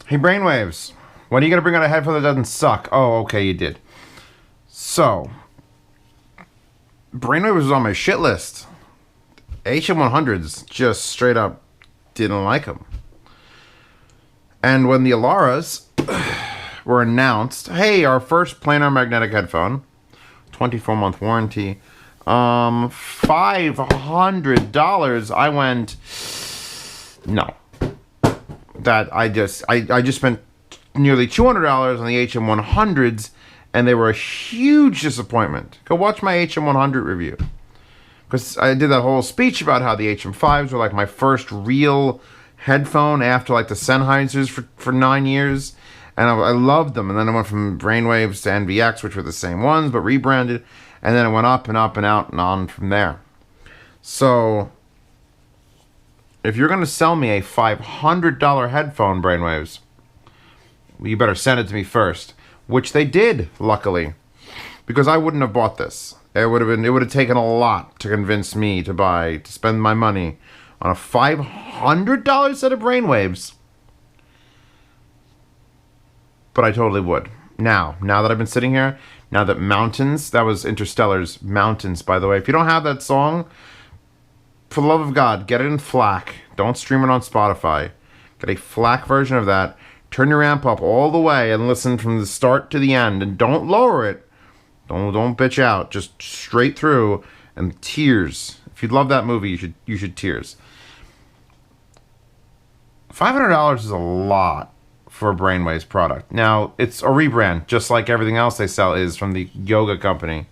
Hey, Brainwavz. When are you going to bring out a headphone that doesn't suck? Oh, okay, you did. So, Brainwavz was on my shit list. HM100s just straight up didn't like them. And when the Alaras were announced, hey, our first planar magnetic headphone, 24-month warranty, $500, I went, no. I just spent nearly $200 on the HM100s, and they were a huge disappointment. Go watch my HM100 review, because I did that whole speech about how the HM5s were like my first real headphone after like the Sennheisers for 9 years, and I loved them. And then I went from Brainwavz to NVX, which were the same ones but rebranded, and then it went up and up and out and on from there. So if you're going to sell me a $500 headphone, Brainwavz, you better send it to me first. Which they did, luckily. Because I wouldn't have bought this. It would have taken a lot to convince me to spend my money on a $500 set of Brainwavz. But I totally would. Now that I've been sitting here, now that Mountains, that was Interstellar's Mountains, by the way. If you don't have that song, for the love of God, get it in FLAC. Don't stream it on Spotify. Get a FLAC version of that. Turn your amp up all the way and listen from the start to the end. And don't lower it. Don't bitch out. Just straight through. And tears. If you love that movie, you should tears. $500 is a lot for a Brainwavz product. Now, it's a rebrand, just like everything else they sell is from the yoga company.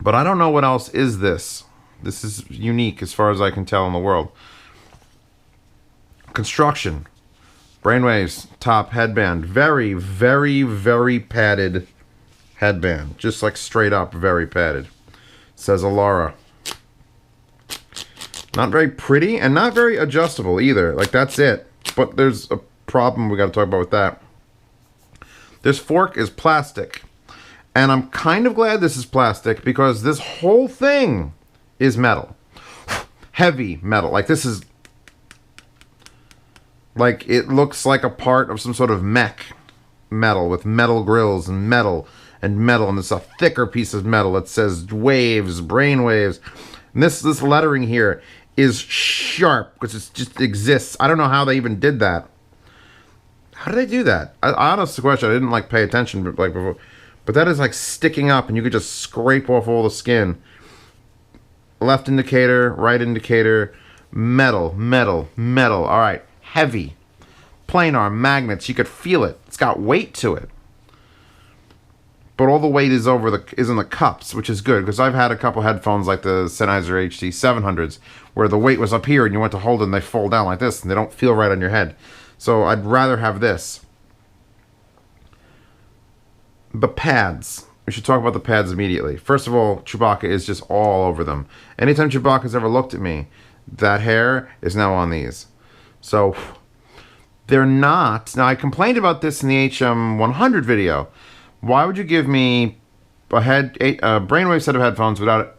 But I don't know what else is this. This is unique as far as I can tell in the world. Construction. Brainwavz top headband. Very, very, very padded headband. Just like straight up very padded. Says Alara. Not very pretty and not very adjustable either. Like, that's it. But there's a problem we got to talk about with that. This fork is plastic. And I'm kind of glad this is plastic because this whole thing is metal. Heavy metal. Like, this is... like, it looks like a part of some sort of mech metal with metal grills and metal. And it's a thicker piece of metal that says Waves, Brainwavz. And this lettering here is sharp because it just exists. I don't know how they even did that. How did they do that? Honest question, I didn't like pay attention like before. But that is like sticking up and you could just scrape off all the skin. Left indicator, right indicator, metal. All right, heavy. Planar, magnets, you could feel it. It's got weight to it. But all the weight is in the cups, which is good, because I've had a couple headphones like the Sennheiser HD 700s, where the weight was up here and you went to hold it and they fold down like this and they don't feel right on your head. So I'd rather have this. The pads. We should talk about the pads immediately. First of all, Chewbacca is just all over them. Anytime Chewbacca's ever looked at me, that hair is now on these. So they're not. Now, I complained about this in the HM100 video. Why would you give me a Brainwavz set of headphones without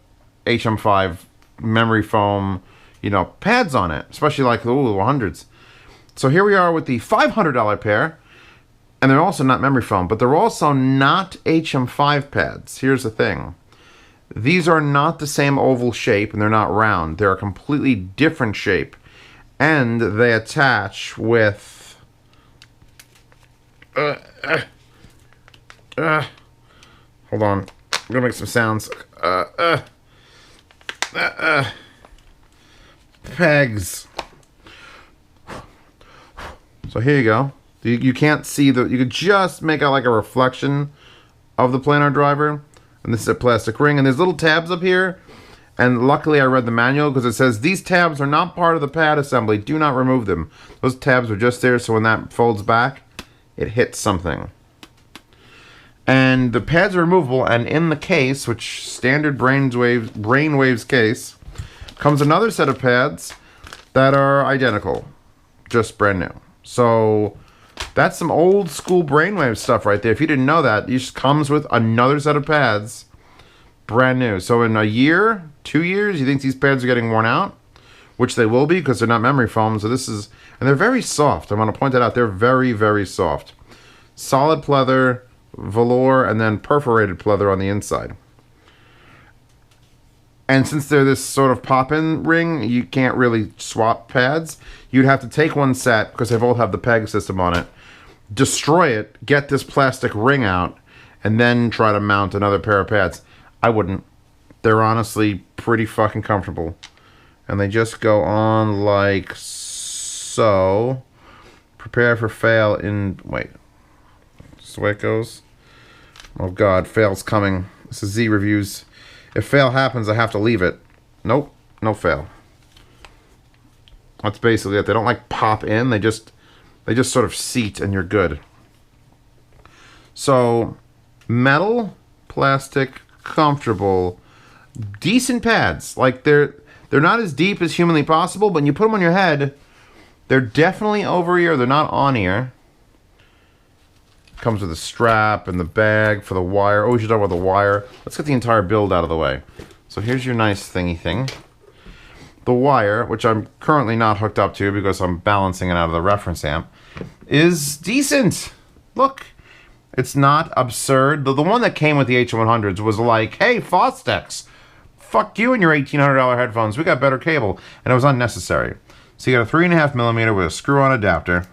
HM5 memory foam, pads on it, especially like the 100s? So here we are with the $500 pair, and they're also not memory foam, but they're also not HM5 pads. Here's the thing. These are not the same oval shape, and they're not round. They're a completely different shape, and they attach with... hold on. I'm gonna make some sounds. Pegs. So here you go. You can't see you could just make out like a reflection of the planar driver. And this is a plastic ring. And there's little tabs up here. And luckily I read the manual because it says these tabs are not part of the pad assembly. Do not remove them. Those tabs are just there so when that folds back, it hits something. And the pads are removable, and in the case, which standard Brainwavz case, comes another set of pads that are identical, just brand new. So that's some old school Brainwavz stuff right there. If you didn't know that, it just comes with another set of pads, brand new. So in a year, 2 years, you think these pads are getting worn out? which they will be because they're not memory foam. So this is, and they're very soft. I want to point that out. They're very, very soft. Solid pleather, velour, and then perforated pleather on the inside. And since they're this sort of pop-in ring, you can't really swap pads. You'd have to take one set, because they both have the peg system on it, destroy it, get this plastic ring out, and then try to mount another pair of pads. I wouldn't. They're honestly pretty fucking comfortable. And they just go on like so. Prepare for fail in... Wait. This is the way it goes. Oh god, fail's coming. This is Z Reviews. If fail happens, I have to leave it. Nope, no fail. That's basically it. They don't like pop in. They just sort of seat and you're good. So, metal, plastic, comfortable, decent pads. Like they're not as deep as humanly possible, but when you put them on your head, they're definitely over ear. They're not on ear. Comes with a strap and the bag for the wire. Oh, we should talk about the wire. Let's get the entire build out of the way. So here's your nice thingy thing. The wire, which I'm currently not hooked up to because I'm balancing it out of the reference amp, is decent. Look, it's not absurd. The one that came with the HM100s was like, hey, Fostex, fuck you and your $1,800 headphones. We got better cable. And it was unnecessary. So you got a 3.5mm with a screw-on adapter.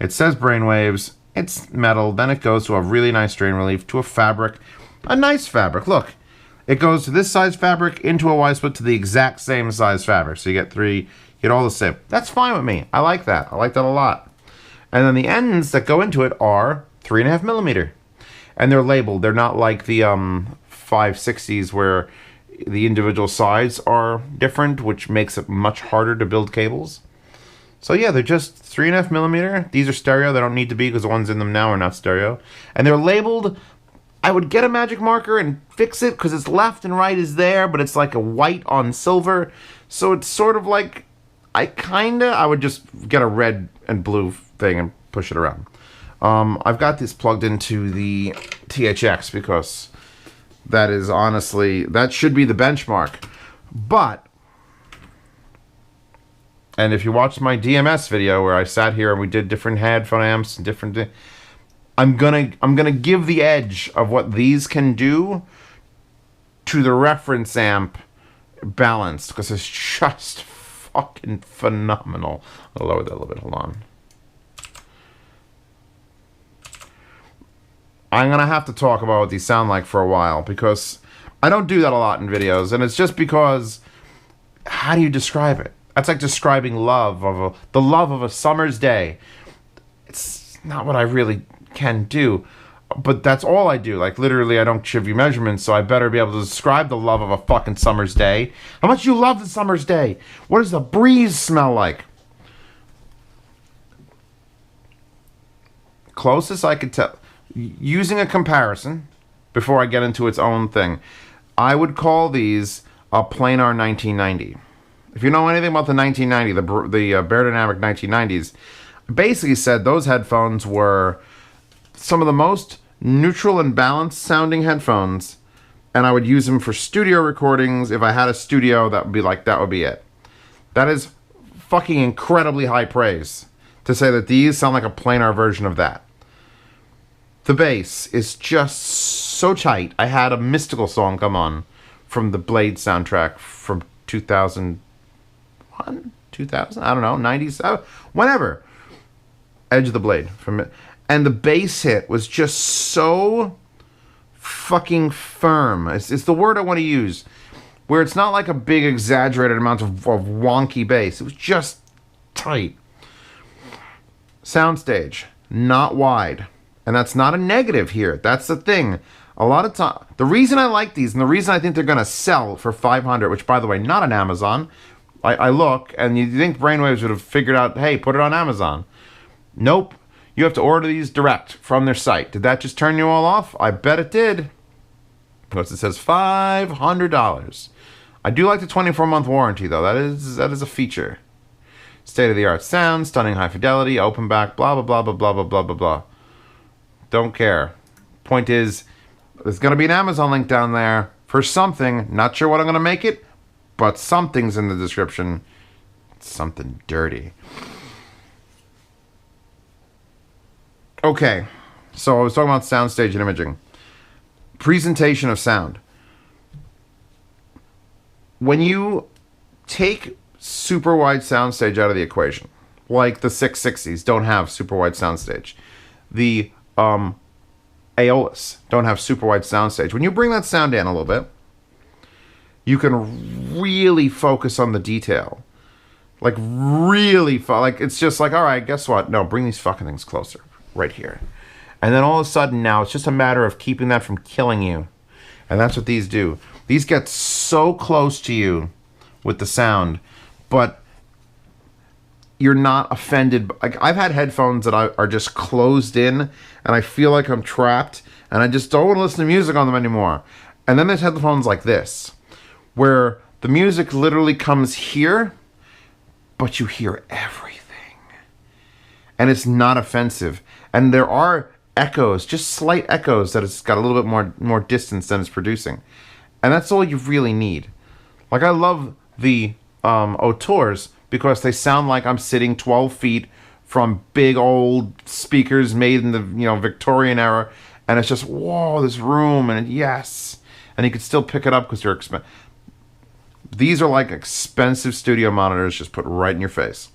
It says Brainwavz. It's metal, then it goes to a really nice strain relief, to a fabric, a nice fabric. Look, it goes to this size fabric into a Y-split to the exact same size fabric. So you get three, you get all the same. That's fine with me. I like that. I like that a lot. And then the ends that go into it are 3.5mm. And they're labeled. They're not like the 560s where the individual sides are different, which makes it much harder to build cables. So yeah, they're just 3.5mm. These are stereo. They don't need to be because the ones in them now are not stereo. And they're labeled. I would get a magic marker and fix it because it's left and right is there, but it's like a white on silver. So it's sort of like, I would just get a red and blue thing and push it around. I've got this plugged into the THX because that is honestly, that should be the benchmark. But... And if you watched my DMS video where I sat here and we did different headphone amps and different, I'm gonna give the edge of what these can do to the reference amp balanced because it's just fucking phenomenal. I'll lower that a little bit. Hold on. I'm gonna have to talk about what these sound like for a while because I don't do that a lot in videos, and it's just because how do you describe it? That's like describing love the love of a summer's day. It's not what I really can do, but that's all I do. Like literally, I don't give you measurements, so I better be able to describe the love of a fucking summer's day. How much you love the summer's day? What does the breeze smell like? Closest I could tell, using a comparison before I get into its own thing, I would call these a Planar 1990. If you know anything about the 1990, the Bairdynamic 1990s, basically said those headphones were some of the most neutral and balanced sounding headphones, and I would use them for studio recordings. If I had a studio, that would be it. That is fucking incredibly high praise to say that these sound like a planar version of that. The bass is just so tight. I had a Mystical song come on from the Blade soundtrack from 2000. 2000, I don't know, 90s, whenever. Edge of the Blade from it, and the bass hit was just so fucking firm. It's the word I want to use, where it's not like a big exaggerated amount of wonky bass. It was just tight. Soundstage, not wide, and that's not a negative here. That's the thing. A lot of time, the reason I like these and the reason I think they're gonna sell for $500, which by the way, not on Amazon. I look, and you think Brainwavz would have figured out, hey, put it on Amazon. Nope. You have to order these direct from their site. Did that just turn you all off? I bet it did. Because it says $500. I do like the 24-month warranty, though. That is a feature. State-of-the-art sound, stunning high fidelity, open back, blah, blah, blah, blah, blah, blah, blah, blah, blah. Don't care. Point is, there's going to be an Amazon link down there for something. Not sure what I'm going to make it, but something's in the description. something dirty. Okay, so I was talking about soundstage and imaging. Presentation of sound. When you take super wide soundstage out of the equation, like the 660s don't have super wide soundstage, the Aeolus don't have super wide soundstage. When you bring that sound in a little bit, you can really focus on the detail. Like, really, like, it's just like, all right, guess what? No, bring these fucking things closer, right here. And then all of a sudden now, it's just a matter of keeping that from killing you. And that's what these do. These get so close to you with the sound, but you're not offended. Like, I've had headphones that are just closed in, and I feel like I'm trapped, and I just don't want to listen to music on them anymore. And then there's headphones like this, where the music literally comes here, but you hear everything. And it's not offensive. And there are echoes, just slight echoes, that it's got a little bit more distance than it's producing. And that's all you really need. Like, I love the Auteurs because they sound like I'm sitting 12 feet from big old speakers made in the Victorian era, and it's just, whoa, this room, and yes. And you can still pick it up because they're expensive. These are like expensive studio monitors just put right in your face.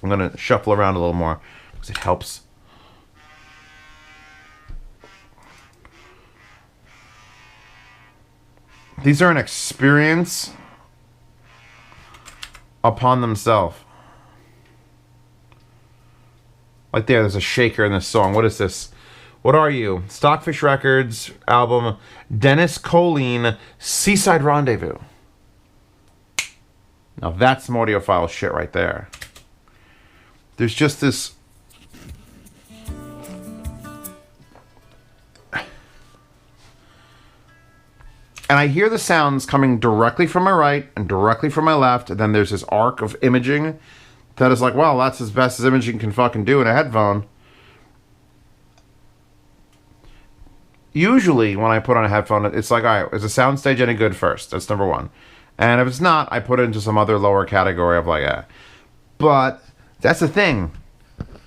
I'm going to shuffle around a little more because it helps. These are an experience upon themselves. Like there's a shaker in this song. What is this? What are you? Stockfish Records album, Dennis Colleen, Seaside Rendezvous. Now that's some audiophile shit right there. There's just this... And I hear the sounds coming directly from my right and directly from my left, and then there's this arc of imaging that is like, well, that's as best as imaging can fucking do in a headphone. Usually, when I put on a headphone, it's like, all right, is the soundstage any good first? That's number one. And if it's not, I put it into some other lower category of like, But that's the thing.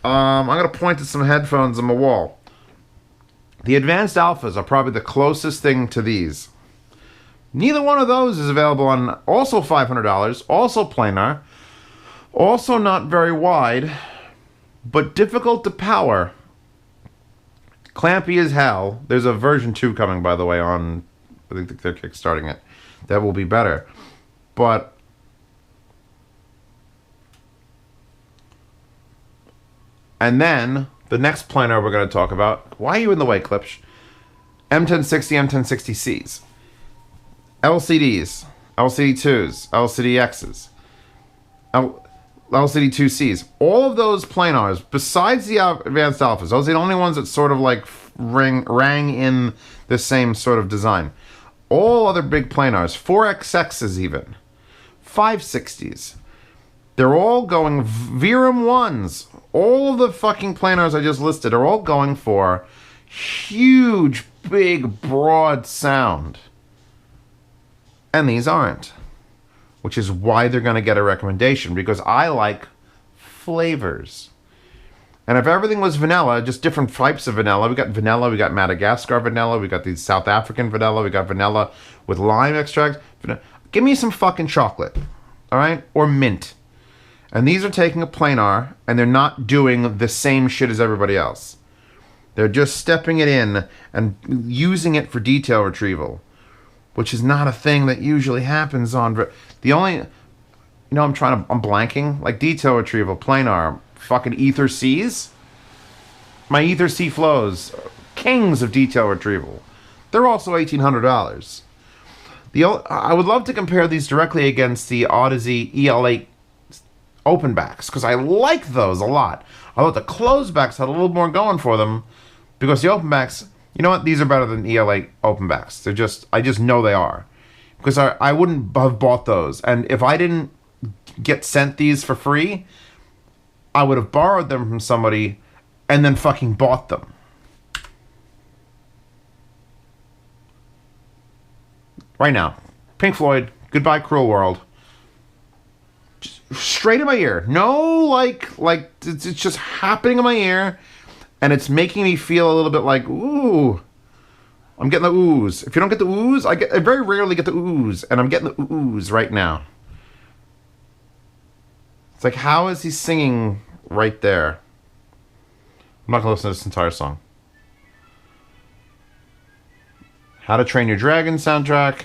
I'm going to point to some headphones on my wall. The Advanced Alphas are probably the closest thing to these. Neither one of those is available on also $500, also planar, also not very wide, but difficult to power. Clampy as hell. There's a version 2 coming, by the way, on... I think they're kickstarting it. That will be better. But... And then, the next planar we're going to talk about... Why are you in the way, Klipsch? M1060, M1060Cs. LCDs. LCD2s. LCD-Xs. LCD2Cs. All of those planars, besides the Advanced Alphas, those are the only ones that sort of like rang in the same sort of design. All other big planars, 4XXs even, 560s, they're all going Verum 1s. All of the fucking planars I just listed are all going for huge, big, broad sound. And these aren't. Which is why they're going to get a recommendation, because I like flavors. And if everything was vanilla, just different types of vanilla. We got Madagascar vanilla, we got the South African vanilla, we got vanilla with lime extract. Give me some fucking chocolate, all right? Or mint. And these are taking a planar, and they're not doing the same shit as everybody else. They're just stepping it in and using it for detail retrieval, which is not a thing that usually happens on... The only... I'm blanking. Like detail retrieval, planar, fucking Ether Cs. My Ether C flows, kings of detail retrieval. They're also $1,800. I would love to compare these directly against the Odyssey EL8 open backs, because I like those a lot. I thought the closed backs had a little more going for them, because the open backs... You know what? These are better than EL8 open backs. I just know they are. Because I wouldn't have bought those. And if I didn't get sent these for free, I would have borrowed them from somebody and then fucking bought them. Right now. Pink Floyd, Goodbye Cruel World. Just straight in my ear. No, like it's just happening in my ear, and it's making me feel a little bit like, ooh, I'm getting the ooze. If you don't get the ooze, I very rarely get the ooze, and I'm getting the ooze right now. It's like, how is he singing right there? I'm not gonna listen to this entire song. How to Train Your Dragon soundtrack.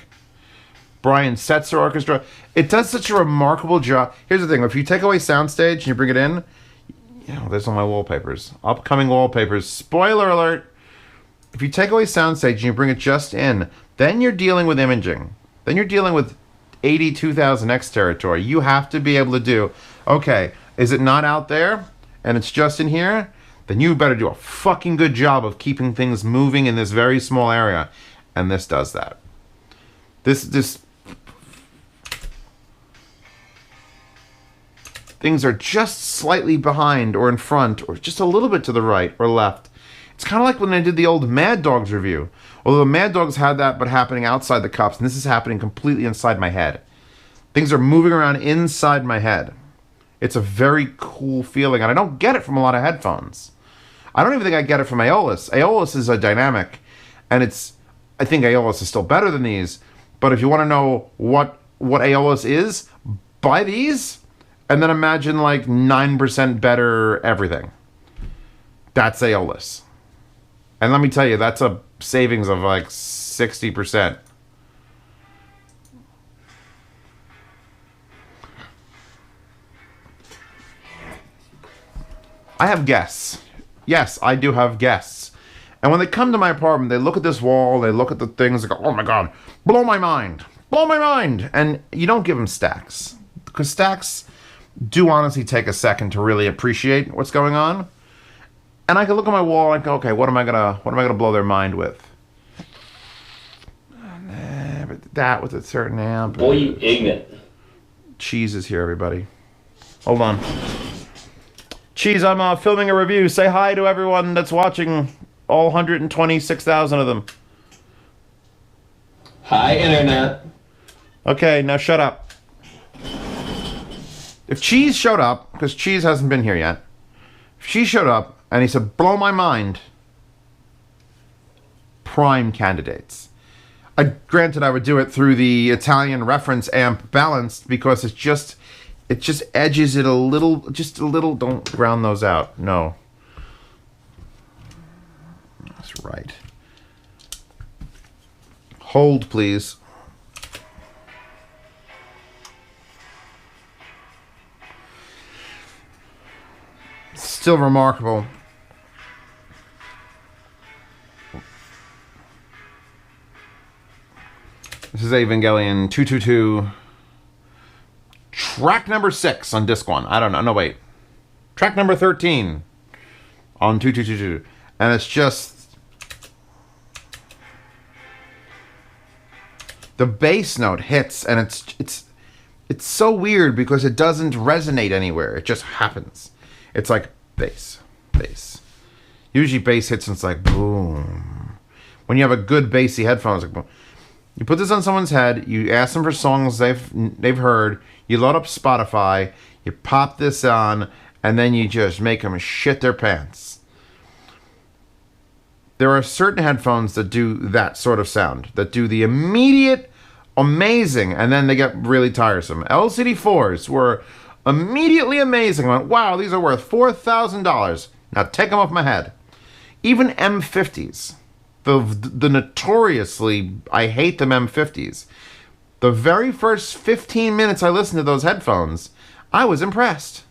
Brian Setzer Orchestra. It does such a remarkable job. Here's the thing. If you take away soundstage and you bring it in, you know, there's all my wallpapers. Upcoming wallpapers. Spoiler alert. If you take away soundstage and you bring it just in, then you're dealing with imaging. Then you're dealing with 82,000X territory. You have to be able to do, okay, is it not out there and it's just in here? Then you better do a fucking good job of keeping things moving in this very small area. And this does that. This things are just slightly behind or in front or just a little bit to the right or left. It's kind of like when I did the old Mad Dogs review. Although Mad Dogs had that, but happening outside the cups, and this is happening completely inside my head. Things are moving around inside my head. It's a very cool feeling, and I don't get it from a lot of headphones. I don't even think I get it from Aeolus. Aeolus is a dynamic, and I think Aeolus is still better than these, but if you want to know what Aeolus is, buy these, and then imagine like 9% better everything. That's Aeolus. And let me tell you, that's a savings of like 60%. I have guests. Yes, I do have guests. And when they come to my apartment, they look at this wall, they look at the things, they go, oh my God, blow my mind. Blow my mind. And you don't give them stacks. Because stacks do honestly take a second to really appreciate what's going on. And I can look at my wall and go, okay, what am I gonna blow their mind with? But that with a certain amp. Boy, you ignorant. Cheese is here, everybody. Hold on. Cheese, I'm filming a review. Say hi to everyone that's watching. All 126,000 of them. Hi, Internet. Okay, now shut up. If Cheese showed up, because Cheese hasn't been here yet, if she showed up and he said, blow my mind, prime candidates. Granted, I would do it through the Italian reference amp balanced because it just edges it a little, just a little. Don't round those out. No. That's right. Hold, please. Still remarkable. This is Evangelion 222. Track number 6 on disc 1. I don't know. No, wait. Track number 13 on 2222. And it's just... the bass note hits, and it's so weird because it doesn't resonate anywhere. It just happens. It's like bass, bass. Usually bass hits and it's like boom. When you have a good bassy headphones, like boom. You put this on someone's head. You ask them for songs they've heard. You load up Spotify. You pop this on, and then you just make them shit their pants. There are certain headphones that do that sort of sound, that do the immediate amazing, and then they get really tiresome. LCD4s were immediately amazing. I went, wow, these are worth $4,000. Now take them off my head. Even M50s, the notoriously, I hate them M50s. The very first 15 minutes I listened to those headphones, I was impressed.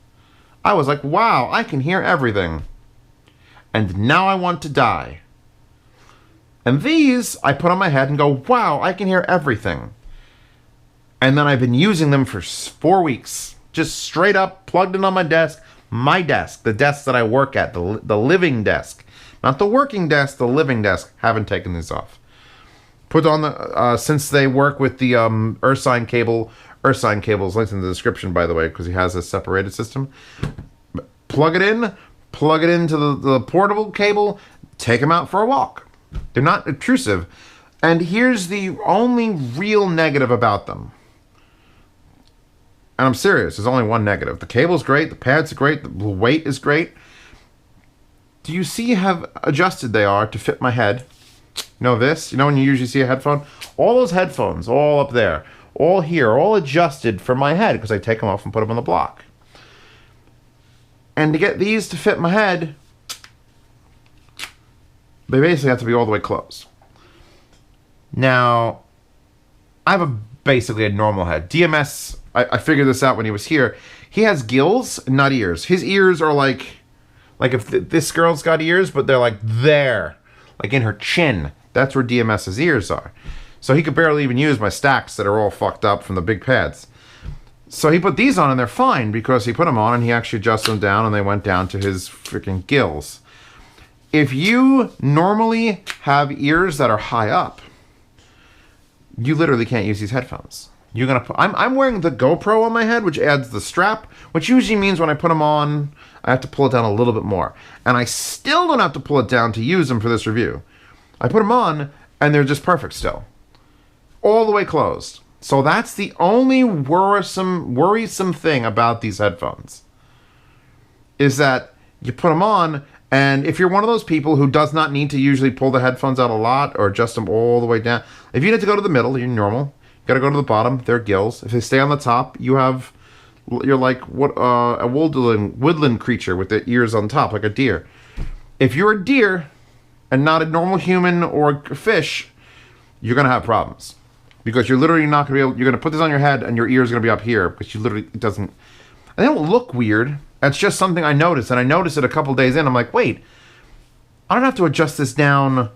I was like, wow, I can hear everything. And now I want to die. And these, I put on my head and go, wow, I can hear everything. And then I've been using them for 4 weeks. Just straight up plugged in on my desk. My desk, the desk that I work at, the living desk. Not the working desk, the living desk. Haven't taken these off. Put on the, since they work with the Ursine cable. Ursine cable is linked in the description, by the way, because he has a separated system. Plug it into the portable cable, take them out for a walk. They're not obtrusive. And here's the only real negative about them. And I'm serious. There's only one negative. The cable's great. The pads are great. The weight is great. Do you see how adjusted they are to fit my head? You know this? You know when you usually see a headphone? All those headphones, all up there, all here, all adjusted for my head because I take them off and put them on the block. And to get these to fit my head, they basically have to be all the way closed. Now, I have basically a normal head. DMS, I figured this out when he was here. He has gills, not ears. His ears are like if this girl's got ears, but they're like there, like in her chin. That's where DMS's ears are. So he could barely even use my stacks that are all fucked up from the big pads. So he put these on and they're fine because he put them on and he actually adjusted them down and they went down to his freaking gills. If you normally have ears that are high up, you literally can't use these headphones. You're gonna put, I'm wearing the GoPro on my head, which adds the strap, which usually means when I put them on, I have to pull it down a little bit more. And I still don't have to pull it down to use them for this review. I put them on, and they're just perfect still. All the way closed. So that's the only worrisome thing about these headphones. Is that you put them on, and if you're one of those people who does not need to usually pull the headphones out a lot or adjust them all the way down, if you need to go to the middle, you're normal. You gotta go to the bottom, they're gills. If they stay on the top, you're like what a woodland creature with the ears on top, like a deer. If you're a deer and not a normal human or a fish, you're gonna have problems because you're literally not gonna be able. You're gonna put this on your head and your ears are gonna be up here because you literally it doesn't. They don't look weird. It's just something I noticed, and I noticed it a couple days in. I'm like, wait, I don't have to adjust this down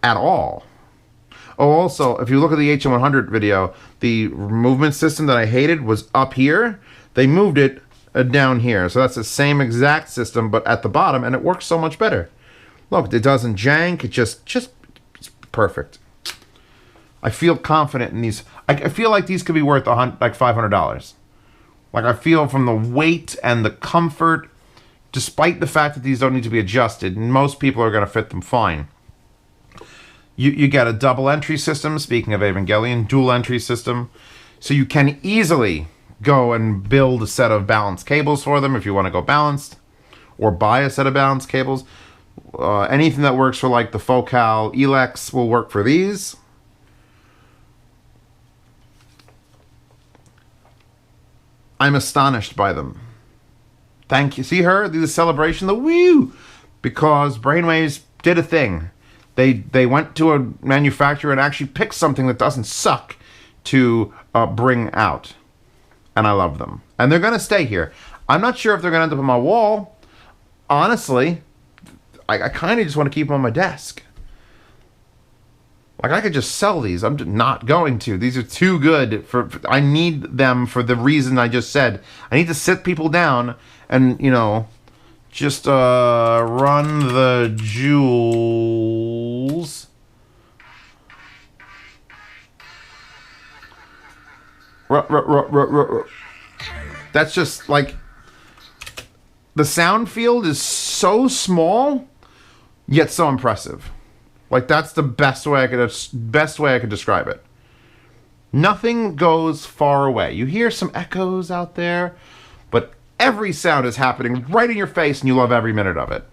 at all. Oh, also, if you look at the HM100 video, the movement system that I hated was up here. They moved it down here. So that's the same exact system, but at the bottom, and it works so much better. Look, it doesn't jank. It just it's perfect. I feel confident in these. I feel like these could be worth like $500. Like I feel from the weight and the comfort, despite the fact that these don't need to be adjusted, most people are going to fit them fine. You get a double entry system, speaking of Evangelion, dual entry system. So you can easily go and build a set of balanced cables for them if you want to go balanced. Or buy a set of balanced cables. Anything that works for like the Focal Elex will work for these. I'm astonished by them. Thank you. See her? The celebration, the woo! Because Brainwavz did a thing. They went to a manufacturer and actually picked something that doesn't suck to bring out. And I love them. And they're going to stay here. I'm not sure if they're going to end up on my wall. Honestly, I kind of just want to keep them on my desk. Like, I could just sell these. I'm just not going to. These are too good. I need them for the reason I just said. I need to sit people down and, you know, just run the jewels. That's just like the sound field is so small yet so impressive. Like that's the best way I could describe it. Nothing goes far away. You hear some echoes out there, but every sound is happening right in your face and you love every minute of it.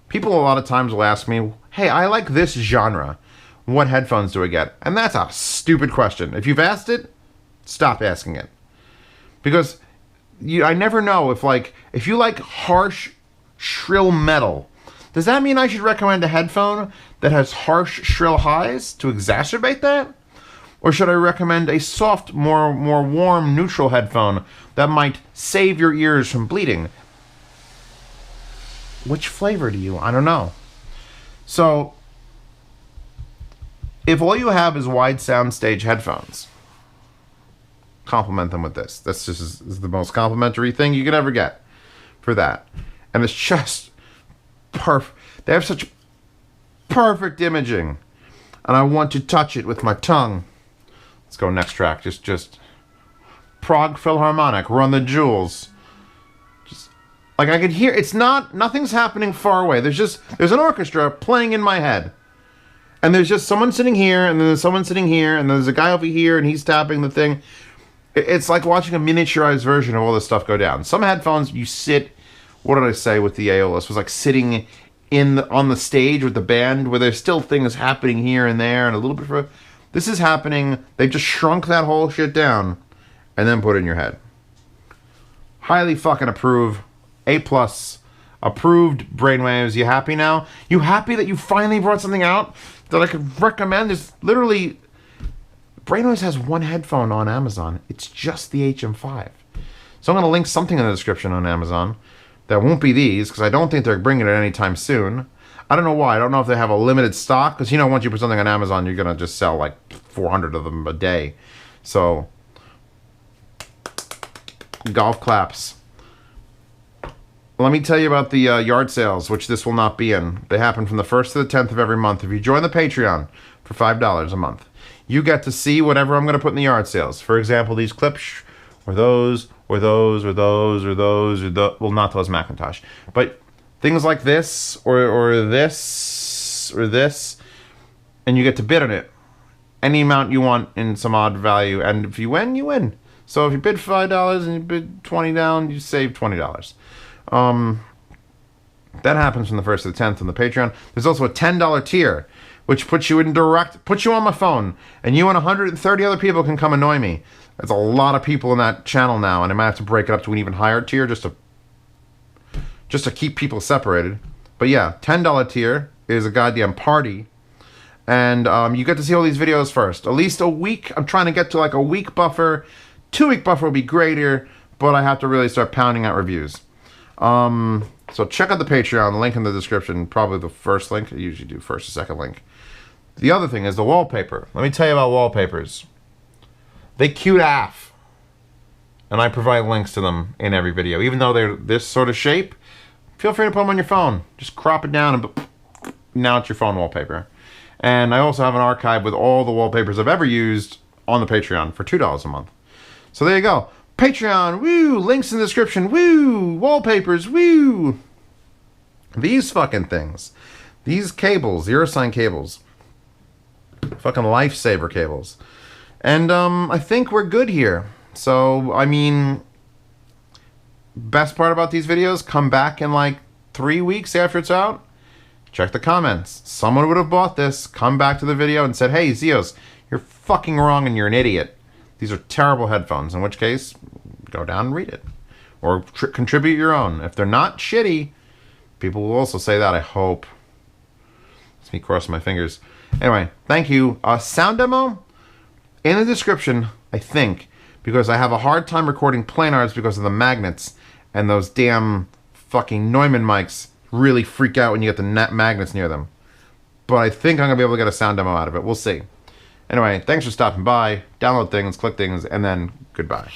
People a lot of times will ask me, hey, I like this genre. What headphones do I get? And that's a stupid question. If you've asked it, stop asking it. Because I never know if you like harsh, shrill metal, does that mean I should recommend a headphone that has harsh, shrill highs to exacerbate that? Or should I recommend a soft, more warm, neutral headphone that might save your ears from bleeding? Which flavor do you? I don't know. So, if all you have is wide soundstage headphones, compliment them with this. That's just is the most complimentary thing you could ever get for that. And it's just perfect. They have such perfect imaging. And I want to touch it with my tongue. Let's go next track. Just Prague Philharmonic, Run the Jewels. Just like I could hear, nothing's happening far away. There's an orchestra playing in my head. And there's just someone sitting here, and then there's someone sitting here, and there's a guy over here, and he's tapping the thing. It's like watching a miniaturized version of all this stuff go down. Some headphones, you sit, what did I say with the Aeolus? It was like sitting on the stage with the band, where there's still things happening here and there, and a little bit of... This is happening. They've just shrunk that whole shit down, and then put it in your head. Highly fucking approve. A+. Approved Brainwavz. You happy now? You happy that you finally brought something out that I could recommend? There's literally... Brainwavz has one headphone on Amazon. It's just the HM5. So I'm going to link something in the description on Amazon. That won't be these, because I don't think they're bringing it anytime soon. I don't know why. I don't know if they have a limited stock, because, you know, once you put something on Amazon, you're going to just sell like 400 of them a day. So, golf claps. Let me tell you about the yard sales, which this will not be in. They happen from the 1st to the 10th of every month. If you join the Patreon for $5 a month, you get to see whatever I'm going to put in the yard sales. For example, these clips, or those, or those, or those, or those, or the... Well, not those Macintosh. But things like this, or this, or this, and you get to bid on it. Any amount you want in some odd value. And if you win, you win. So if you bid $5 and you bid 20 down, you save $20. That happens from the 1st to the 10th on the Patreon. There's also a $10 tier, which puts you on my phone, and you and 130 other people can come annoy me. There's a lot of people in that channel now, and I might have to break it up to an even higher tier just to keep people separated. But yeah, $10 tier is a goddamn party, and you get to see all these videos first. At least a week. I'm trying to get to like a week buffer. 2-week buffer would be greater, but I have to really start pounding out reviews. So check out the Patreon, link in the description, probably the first link. I usually do first or second link. The other thing is the wallpaper. Let me tell you about wallpapers. They cute AF. And I provide links to them in every video. Even though they're this sort of shape, feel free to put them on your phone. Just crop it down and now it's your phone wallpaper. And I also have an archive with all the wallpapers I've ever used on the Patreon for $2 a month. So there you go. Patreon, woo! Links in the description, woo! Wallpapers, woo! These fucking things. These cables, zero sign cables. Fucking lifesaver cables. And I think we're good here. So, I mean, best part about these videos, come back in like 3 weeks after it's out. Check the comments. Someone would have bought this, come back to the video and said, hey, Zeos, you're fucking wrong and you're an idiot. These are terrible headphones, in which case, go down and read it. Or contribute your own. If they're not shitty, people will also say that, I hope. Let me cross my fingers. Anyway, thank you. Sound demo in the description, I think, because I have a hard time recording planars because of the magnets, and those damn fucking Neumann mics really freak out when you get the magnets near them. But I think I'm going to be able to get a sound demo out of it. We'll see. Anyway, thanks for stopping by. Download things, click things, and then goodbye.